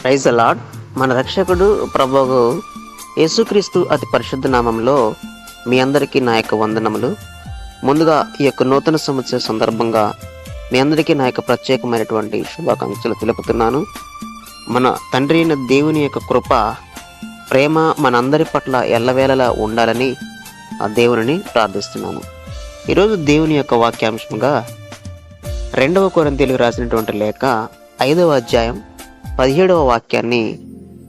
Praise the lord. మన రక్షకుడు ప్రభువు యేసుక్రీస్తు అతి పరిశుద్ధ నామంలో మీ అందరికీ నా యొక్క వందనములు. ముందుగా ఈ యొక్క నూతన సంవత్సర సందర్భంగా మీ అందరికీ నా యొక్క ప్రత్యేకమైనటువంటి శుభాకాంక్షలు తెలుపుతున్నాను. మన తండ్రి అయిన దేవుని యొక్క కృప, ప్రేమ మనందరి పట్ల ఎల్లవేళలా ఉండాలని ఆ దేవుని ప్రార్థిస్తున్నాను. ఈరోజు దేవుని యొక్క వాక్యాంశంగా 2 కొరింథీయులకు రాసినటువంటి లేఖ 5వ అధ్యాయం 17వ వాక్యాన్ని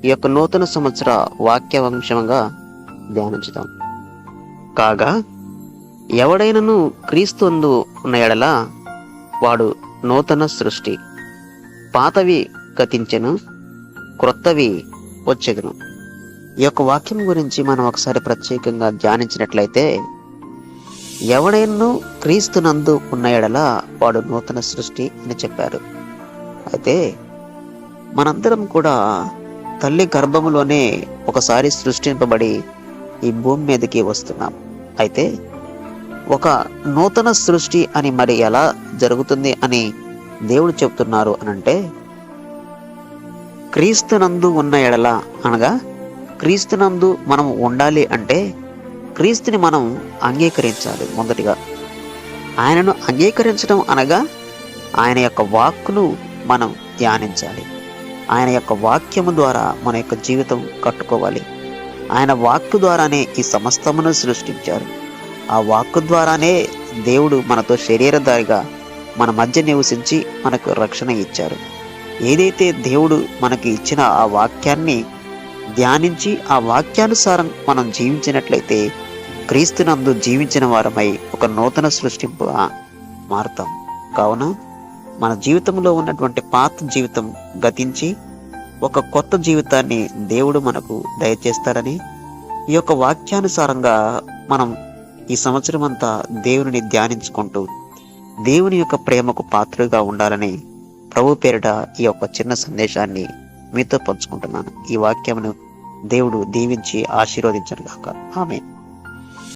ఈ యొక్క నూతన సంవత్సర వాక్యాంశంగా ధ్యానించుదాం. కాగా ఎవడైనను క్రీస్తునందు ఉన్న ఎడల వాడు నూతన సృష్టి, పాతవి గతించెను, క్రొత్తవి వచ్చెదను. ఈ యొక్క వాక్యం గురించి మనం ఒకసారి ప్రత్యేకంగా ధ్యానించినట్లయితే, ఎవడైనను క్రీస్తునందు ఉన్న ఎడల వాడు నూతన సృష్టి అని చెప్పారు. అయితే మనందరం కూడా తల్లి గర్భములోనే ఒకసారి సృష్టింపబడి ఈ భూమి మీదకి వస్తున్నాం. అయితే ఒక నూతన సృష్టి అని మరి ఎలా జరుగుతుంది అని దేవుడు చెప్తున్నారు అనంటే, క్రీస్తునందు ఉన్న ఎడల అనగా క్రీస్తునందు మనం ఉండాలి అంటే క్రీస్తుని మనం అంగీకరించాలి. మొదటిగా ఆయనను అంగీకరించడం అనగా ఆయన యొక్క వాక్కును మనం ధ్యానించాలి. ఆయన యొక్క వాక్యము ద్వారా మన యొక్క జీవితం కట్టుకోవాలి. ఆయన వాక్కు ద్వారానే ఈ సమస్తమును సృష్టించారు. ఆ వాక్కు ద్వారానే దేవుడు మనతో శరీరధారిగా మన మధ్య నివసించి మనకు రక్షణ ఇచ్చారు. ఏదైతే దేవుడు మనకి ఇచ్చిన ఆ వాక్యాన్ని ధ్యానించి ఆ వాక్యానుసారం మనం జీవించినట్లయితే క్రీస్తునందు జీవించిన వారమై ఒక నూతన సృష్టింపుగా మారుతాం. కావున మన జీవితంలో ఉన్నటువంటి పాత జీవితం గతించి ఒక కొత్త జీవితాన్ని దేవుడు మనకు దయచేస్తారని, ఈ యొక్క వాక్యానుసారంగా మనం ఈ సంవత్సరం అంతా దేవుని ధ్యానించుకుంటూ దేవుని యొక్క ప్రేమకు పాత్రగా ఉండాలని ప్రభు పేరిట ఈ యొక్క చిన్న సందేశాన్ని మీతో పంచుకుంటున్నాను. ఈ వాక్యమును దేవుడు దీవించి ఆశీర్వదించను గాక. ఆమేన్.